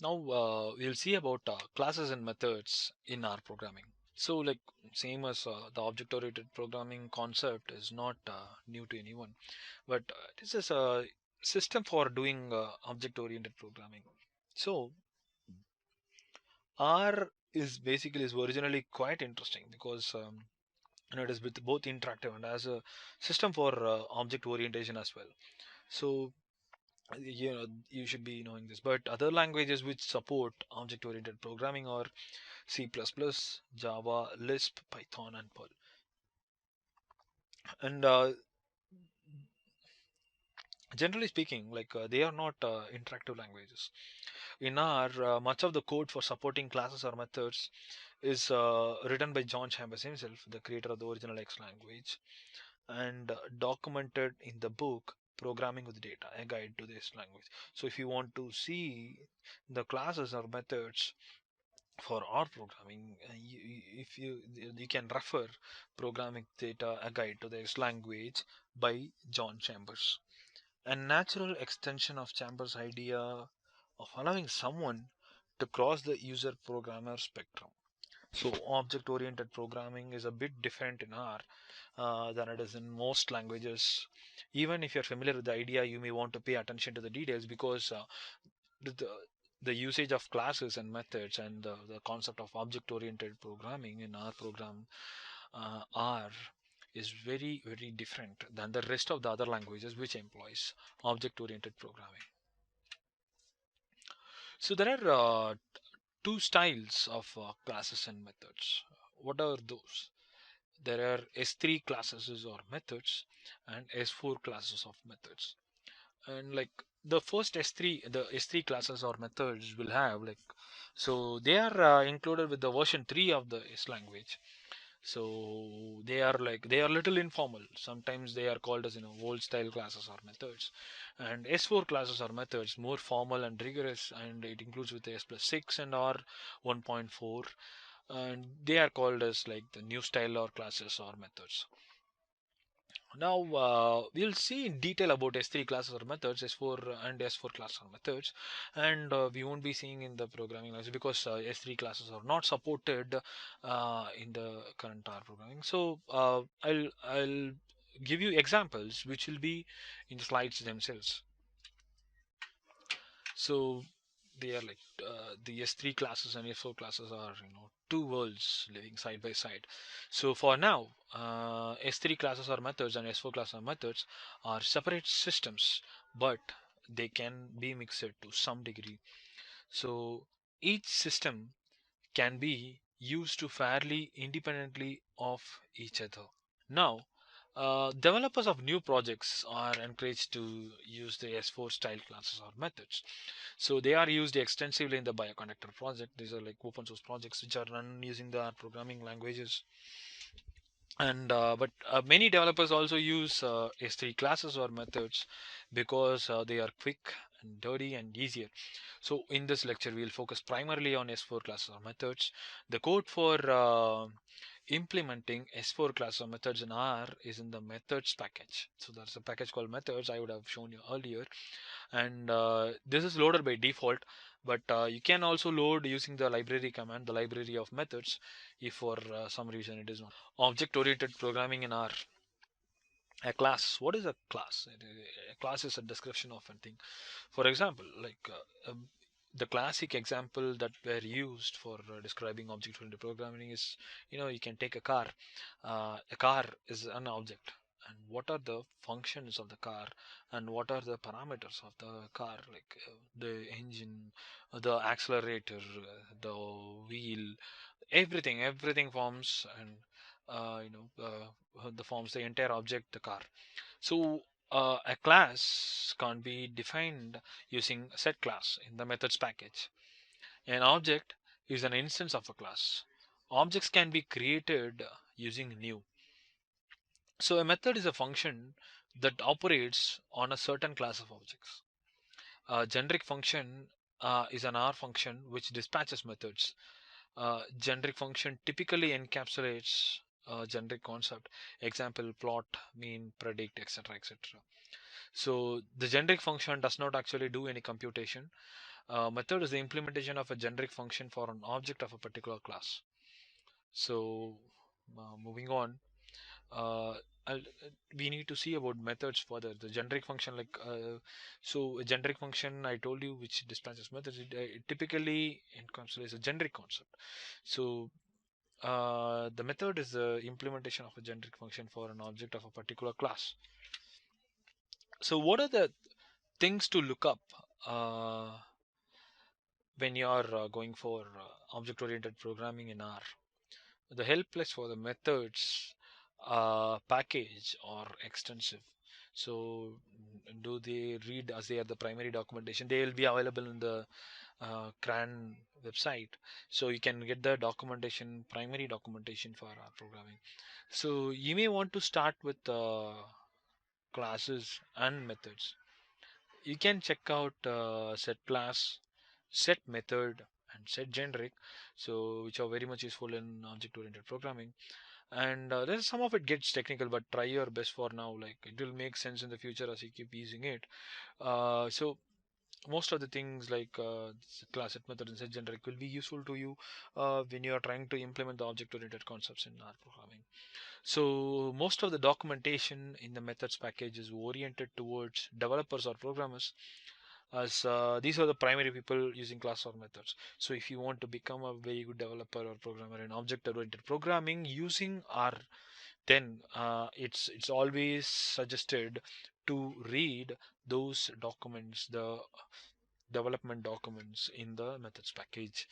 Now we'll see about classes and methods in R programming. So like same as the object-oriented programming concept is not new to anyone, but this is a system for doing object-oriented programming. So R is basically is originally quite interesting because it is with both interactive and as a system for object orientation as well. So you should be knowing this, but other languages which support object oriented programming are C++, Java, Lisp, Python, and Perl. And generally speaking, like they are not interactive languages. In R, much of the code for supporting classes or methods is written by John Chambers himself, the creator of the original X language, and documented in the book Programming with Data, a guide to this language. So if you want to see the classes or methods for R programming, if you can refer Programming Data, a guide to this language by John Chambers. A natural extension of Chambers' idea of allowing someone to cross the user programmer spectrum. So object oriented programming is a bit different in R than it is in most languages. Even if you're familiar with the idea, you may want to pay attention to the details because the, the usage of classes and methods and the concept of object oriented programming in our program R is very, very different than the rest of the other languages which employs object oriented programming. So there are two styles of classes and methods. What are those? There are S3 classes or methods and S4 classes of methods. And like the first S3, the S3 classes or methods will have like, so they are included with the version 3 of the S language. So they are like, they are little informal. Sometimes they are called as, old style classes or methods. And S4 classes or methods more formal and rigorous, and it includes with the S plus 6 and R 1.4, and they are called as like the new style or classes or methods. Now we'll see in detail about S3 classes or methods, S4 and S4 classes or methods, and we won't be seeing in the programming language because S3 classes are not supported in the current R programming. So I'll give you examples which will be in the slides themselves. So they are like the S3 classes and S4 classes are two worlds living side by side. So for now, S3 classes or methods and S4 classes or methods are separate systems, but they can be mixed to some degree. So each system can be used to fairly independently of each other. Now, developers of new projects are encouraged to use the S4 style classes or methods. So they are used extensively in the bioconductor project. These are like open source projects which are run using the R programming languages. And but many developers also use S3 classes or methods because they are quick and dirty and easier. So in this lecture, we'll focus primarily on S4 classes or methods. The code for implementing S4 class or methods in R is in the methods package. So there's a package called methods I would have shown you earlier, and this is loaded by default, but you can also load using the library command, the library of methods, if for some reason it is not. Object oriented programming in R. A class, what is a class? A class is a description of anything. For example, like the classic example that were used for describing object oriented programming is, you can take a car. A car is an object, and what are the functions of the car, and what are the parameters of the car, like the engine, the accelerator, the wheel, everything forms, and the forms the entire object, the car. So a class can be defined using set class in the methods package. An object is an instance of a class. Objects can be created using new. So a method is a function that operates on a certain class of objects. A generic function is an R function which dispatches methods. Generic function typically encapsulates a generic concept. Example: plot, mean, predict, etc., etc. So the generic function does not actually do any computation. Method is the implementation of a generic function for an object of a particular class. So moving on, uh, we need to see about methods further. The generic function, so a generic function I told you which dispatches methods. It typically encapsulates a generic concept. So the method is the implementation of a generic function for an object of a particular class. So what are the things to look up when you are going for object-oriented programming in R? The help lists for the methods package are extensive. So do they read as they are the primary documentation? They will be available in the CRAN website. So you can get the documentation, primary documentation for our programming. So you may want to start with classes and methods. You can check out set class, set method, and set generic, so which are very much useful in object oriented programming. And there's some of it gets technical, but try your best for now. Like it will make sense in the future as you keep using it. So most of the things like class, set method, and set generic will be useful to you when you are trying to implement the object oriented concepts in R programming. So most of the documentation in the methods package is oriented towards developers or programmers, as these are the primary people using class or methods. So if you want to become a very good developer or programmer in object oriented programming using R, then it's always suggested to read those documents, the development documents in the methods package.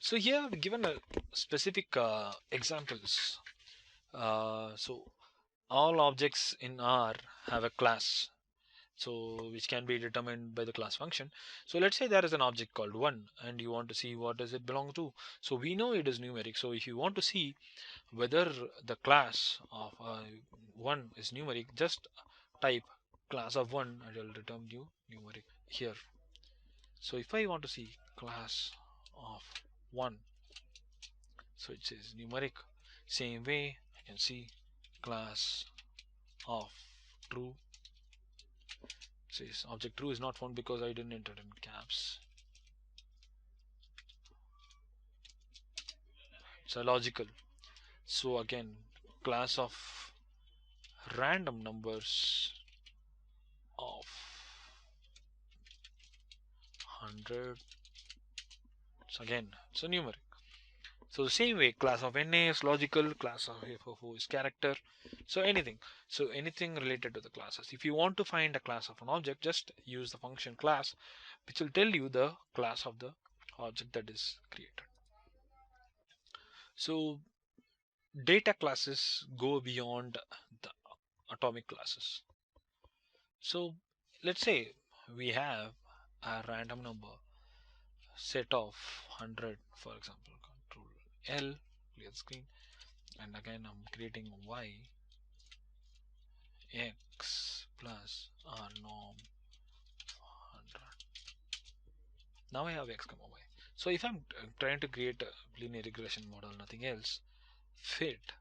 So here I've given a specific examples. So all objects in R have a class, so which can be determined by the class function. So let's say there is an object called 1 and you want to see what does it belong to. So we know it is numeric. So if you want to see whether the class of 1 is numeric, just type class of 1 and it will return you numeric here. So if I want to see class of 1, so it says numeric. Same way I can see class of true. Says object true is not found because I didn't enter in caps. So logical. So again, class of random numbers of 100. So again, so numeric. So the same way, class of NA is logical, class of FFO is character. So anything. So anything related to the classes. If you want to find a class of an object, just use the function class, which will tell you the class of the object that is created. So data classes go beyond the atomic classes. So let's say we have a random number set of 100, for example, control L, clear the screen, and again I'm creating y x plus r norm 100. Now I have x comma y. So if I'm trying to create a linear regression model, nothing else, fit